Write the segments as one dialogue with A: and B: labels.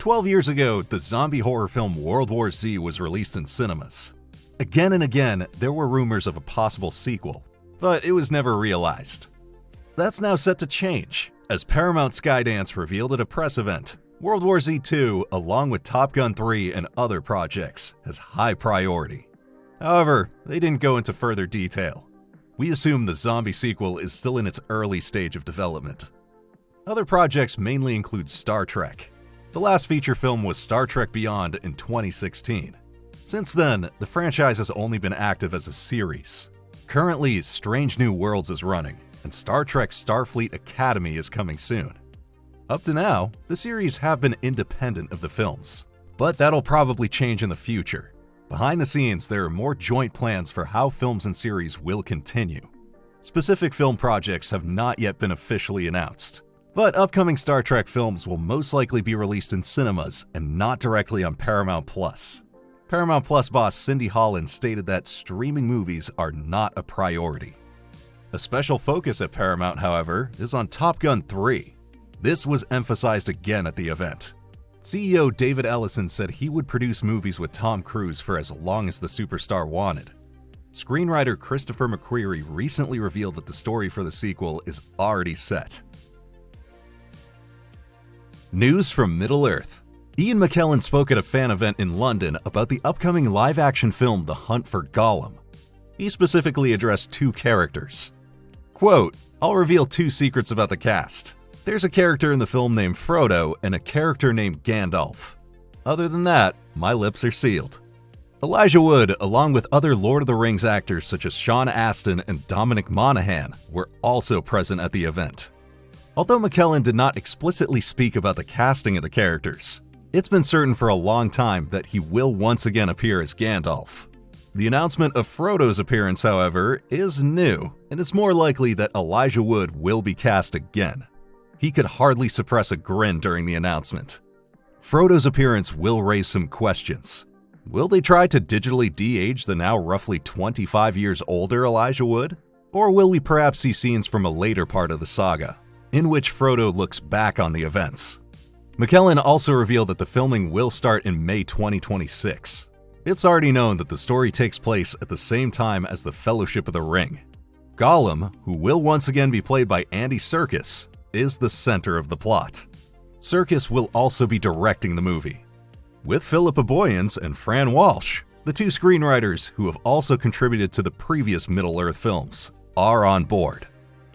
A: 12 years ago, the zombie horror film World War Z was released in cinemas. Again and again, there were rumors of a possible sequel, but it was never realized. That's now set to change, as Paramount Skydance revealed at a press event. World War Z 2, along with Top Gun 3 and other projects, has high priority. However, they didn't go into further detail. We assume the zombie sequel is still in its early stage of development. Other projects mainly include Star Trek. The last feature film was Star Trek Beyond in 2016. Since then, the franchise has only been active as a series. Currently, Strange New Worlds is running, and Star Trek Starfleet Academy is coming soon. Up to now, the series have been independent of the films, but that'll probably change in the future. Behind the scenes, there are more joint plans for how films and series will continue. Specific film projects have not yet been officially announced, but upcoming Star Trek films will most likely be released in cinemas and not directly on Paramount Plus. Paramount Plus boss Cindy Holland stated that streaming movies are not a priority. A special focus at Paramount, however, is on Top Gun 3. This was emphasized again at the event. CEO David Ellison said he would produce movies with Tom Cruise for as long as the superstar wanted. Screenwriter Christopher McQuarrie recently revealed that the story for the sequel is already set. News from Middle-earth. Ian McKellen spoke at a fan event in London about the upcoming live-action film The Hunt for Gollum. He specifically addressed two characters. Quote, "I'll reveal two secrets about the cast. There's a character in the film named Frodo and a character named Gandalf. Other than that, my lips are sealed." Elijah Wood, along with other Lord of the Rings actors such as Sean Astin and Dominic Monaghan, were also present at the event. Although McKellen did not explicitly speak about the casting of the characters, it's been certain for a long time that he will once again appear as Gandalf. The announcement of Frodo's appearance, however, is new, and it's more likely that Elijah Wood will be cast again. He could hardly suppress a grin during the announcement. Frodo's appearance will raise some questions. Will they try to digitally de-age the now roughly 25 years older Elijah Wood? Or will we perhaps see scenes from a later part of the saga, in which Frodo looks back on the events? McKellen also revealed that the filming will start in May 2026. It's already known that the story takes place at the same time as the Fellowship of the Ring. Gollum, who will once again be played by Andy Serkis, is the center of the plot. Serkis will also be directing the movie. With Philippa Boyens and Fran Walsh, the two screenwriters who have also contributed to the previous Middle-earth films, are on board.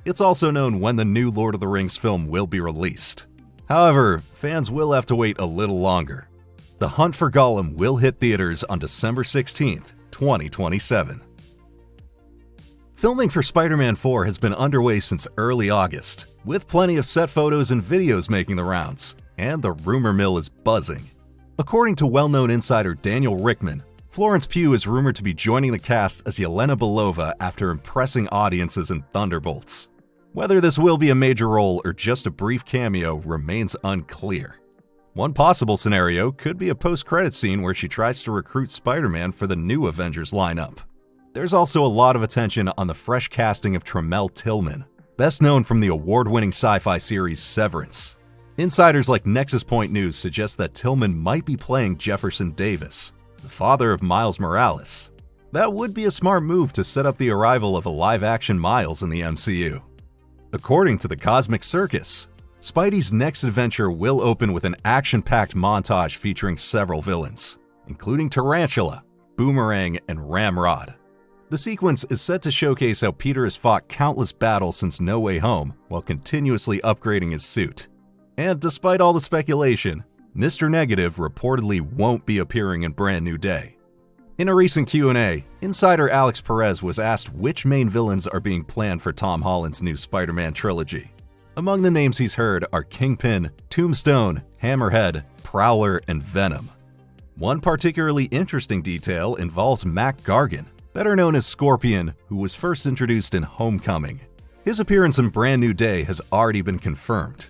A: It's also known when the new Lord of the Rings film will be released. However, fans will have to wait a little longer. The Hunt for Gollum will hit theaters on December 16th, 2027. Filming for Spider-Man 4 has been underway since early August, with plenty of set photos and videos making the rounds, and the rumor mill is buzzing. According to well-known insider Daniel Rickman, Florence Pugh is rumored to be joining the cast as Yelena Belova after impressing audiences in Thunderbolts. Whether this will be a major role or just a brief cameo remains unclear. One possible scenario could be a post-credit scene where she tries to recruit Spider-Man for the new Avengers lineup. There's also a lot of attention on the fresh casting of Tremel Tillman, best known from the award-winning sci-fi series Severance. Insiders like Nexus Point News suggest that Tillman might be playing Jefferson Davis, the father of Miles Morales. That would be a smart move to set up the arrival of a live-action Miles in the MCU. According to the Cosmic Circus, Spidey's next adventure will open with an action-packed montage featuring several villains, including Tarantula, Boomerang, and Ramrod. The sequence is set to showcase how Peter has fought countless battles since No Way Home while continuously upgrading his suit. And despite all the speculation, Mr. Negative reportedly won't be appearing in Brand New Day. In a recent Q&A, insider Alex Perez was asked which main villains are being planned for Tom Holland's new Spider-Man trilogy. Among the names he's heard are Kingpin, Tombstone, Hammerhead, Prowler, and Venom. One particularly interesting detail involves Mac Gargan, better known as Scorpion, who was first introduced in Homecoming. His appearance in Brand New Day has already been confirmed.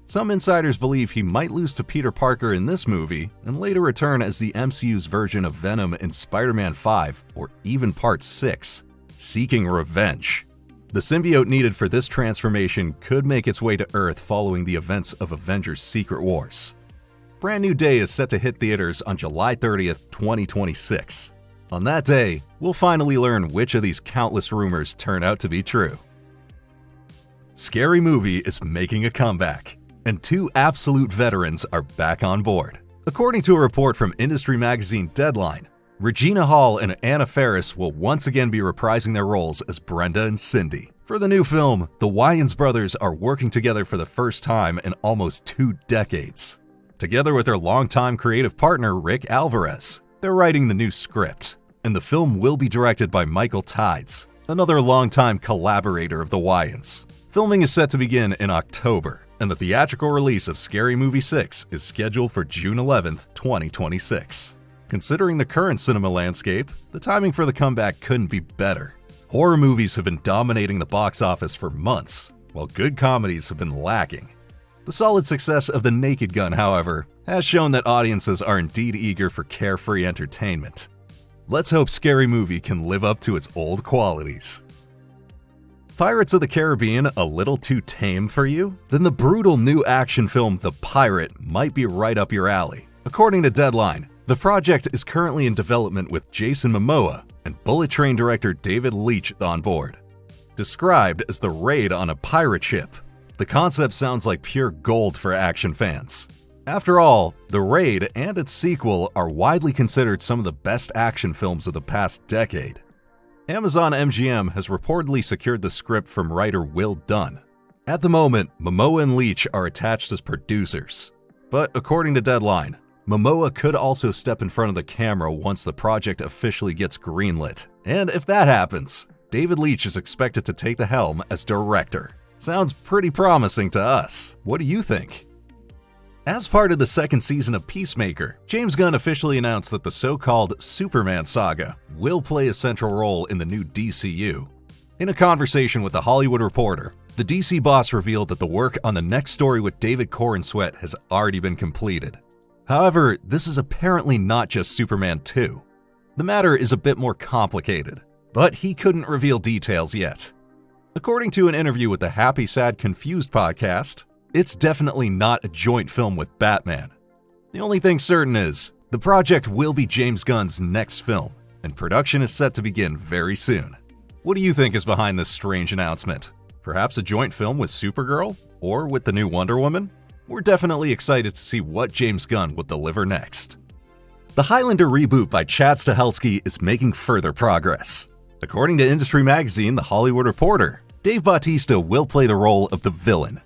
A: Some insiders believe he might lose to Peter Parker in this movie and later return as the MCU's version of Venom in Spider-Man 5 or even Part 6, seeking revenge. The symbiote needed for this transformation could make its way to Earth following the events of Avengers Secret Wars. Brand New Day is set to hit theaters on July 30th, 2026. On that day, we'll finally learn which of these countless rumors turn out to be true. Scary Movie is making a comeback, and two absolute veterans are back on board. According to a report from industry magazine Deadline, Regina Hall and Anna Faris will once again be reprising their roles as Brenda and Cindy. For the new film, the Wayans brothers are working together for the first time in almost 2 decades. Together with their longtime creative partner Rick Alvarez, they're writing the new script, and the film will be directed by Michael Tides, another longtime collaborator of the Wayans. Filming is set to begin in October, and the theatrical release of Scary Movie 6 is scheduled for June 11th, 2026. Considering the current cinema landscape, the timing for the comeback couldn't be better. Horror movies have been dominating the box office for months, while good comedies have been lacking. The solid success of The Naked Gun, however, has shown that audiences are indeed eager for carefree entertainment. Let's hope Scary Movie can live up to its old qualities. Pirates of the Caribbean a little too tame for you? Then the brutal new action film The Pirate might be right up your alley. According to Deadline, the project is currently in development with Jason Momoa and Bullet Train director David Leitch on board. Described as the raid on a pirate ship, the concept sounds like pure gold for action fans. After all, The Raid and its sequel are widely considered some of the best action films of the past decade. Amazon MGM has reportedly secured the script from writer Will Dunn. At the moment, Momoa and Leitch are attached as producers. But according to Deadline, Momoa could also step in front of the camera once the project officially gets greenlit. And if that happens, David Leitch is expected to take the helm as director. Sounds pretty promising to us. What do you think? As part of the second season of Peacemaker, James Gunn officially announced that the so-called Superman saga will play a central role in the new DCU. In a conversation with The Hollywood Reporter, the DC boss revealed that the work on the next story with David Corenswet has already been completed. However, this is apparently not just Superman 2. The matter is a bit more complicated, but he couldn't reveal details yet. According to an interview with the Happy Sad Confused podcast, it's definitely not a joint film with Batman. The only thing certain is, the project will be James Gunn's next film, and production is set to begin very soon. What do you think is behind this strange announcement? Perhaps a joint film with Supergirl? Or with the new Wonder Woman? We're definitely excited to see what James Gunn will deliver next. The Highlander reboot by Chad Stahelski is making further progress. According to industry magazine The Hollywood Reporter, Dave Bautista will play the role of the villain.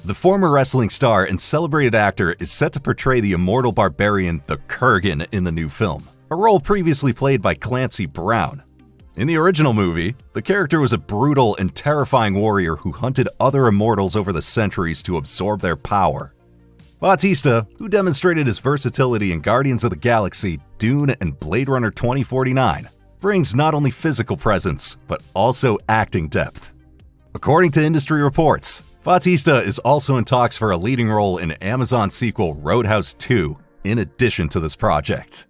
A: The former wrestling star and celebrated actor is set to portray the immortal barbarian the Kurgan in the new film, a role previously played by Clancy Brown. In the original movie, the character was a brutal and terrifying warrior who hunted other immortals over the centuries to absorb their power. Bautista, who demonstrated his versatility in Guardians of the Galaxy, Dune, and Blade Runner 2049, brings not only physical presence, but also acting depth. According to industry reports, Bautista is also in talks for a leading role in Amazon's sequel Roadhouse 2, in addition to this project.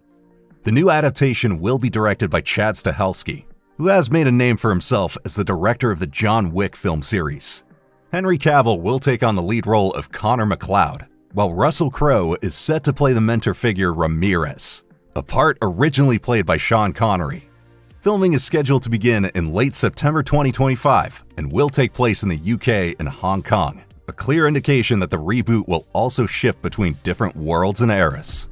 A: The new adaptation will be directed by Chad Stahelski, who has made a name for himself as the director of the John Wick film series. Henry Cavill will take on the lead role of Connor McLeod, while Russell Crowe is set to play the mentor figure Ramirez, a part originally played by Sean Connery. Filming is scheduled to begin in late September 2025 and will take place in the UK and Hong Kong, a clear indication that the reboot will also shift between different worlds and eras.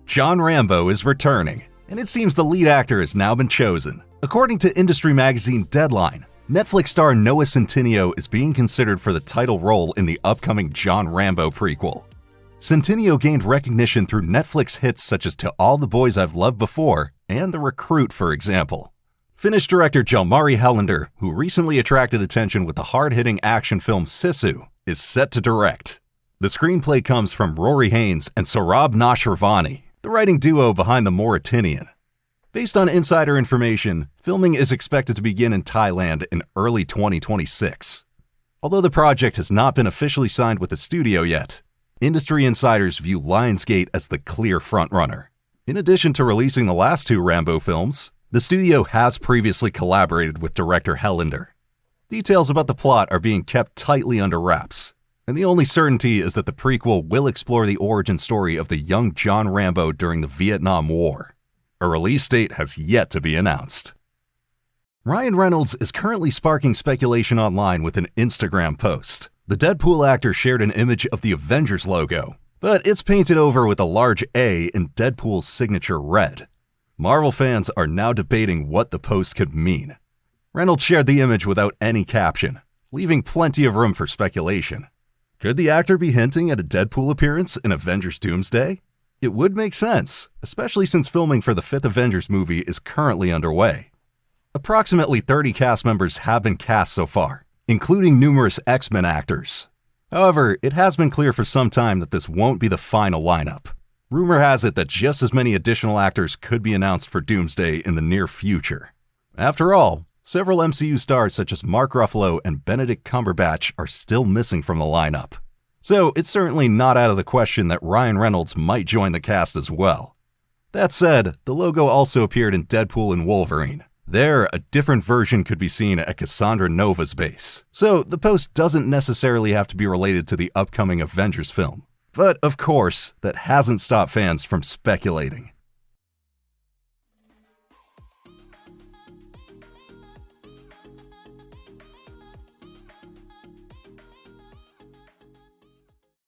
A: John Rambo is returning, and it seems the lead actor has now been chosen. According to industry magazine Deadline, Netflix star Noah Centineo is being considered for the title role in the upcoming John Rambo prequel. Centineo gained recognition through Netflix hits such as To All the Boys I've Loved Before and The Recruit, for example. Finnish director Jalmari Highlander, who recently attracted attention with the hard-hitting action film Sisu, is set to direct. The screenplay comes from Rory Haynes and Saurabh Nashirvani, the writing duo behind The Mauritanian. Based on insider information, filming is expected to begin in Thailand in early 2026. Although the project has not been officially signed with the studio yet, industry insiders view Lionsgate as the clear frontrunner. In addition to releasing the last 2 Rambo films, the studio has previously collaborated with director Highlander. Details about the plot are being kept tightly under wraps. and the only certainty is that the prequel will explore the origin story of the young John Rambo during the Vietnam War. A release date has yet to be announced. Ryan Reynolds is currently sparking speculation online with an Instagram post. The Deadpool actor shared an image of the Avengers logo, but it's painted over with a large A in Deadpool's signature red. Marvel fans are now debating what the post could mean. Reynolds shared the image without any caption, leaving plenty of room for speculation. Could the actor be hinting at a Deadpool appearance in Avengers Doomsday? It would make sense, especially since filming for the fifth Avengers movie is currently underway. Approximately 30 cast members have been cast so far, including numerous X-Men actors. However, it has been clear for some time that this won't be the final lineup. Rumor has it that just as many additional actors could be announced for Doomsday in the near future. After all, several MCU stars such as Mark Ruffalo and Benedict Cumberbatch are still missing from the lineup. So it's certainly not out of the question that Ryan Reynolds might join the cast as well. That said, the logo also appeared in Deadpool and Wolverine. There, a different version could be seen at Cassandra Nova's base, so the post doesn't necessarily have to be related to the upcoming Avengers film. But of course, that hasn't stopped fans from speculating.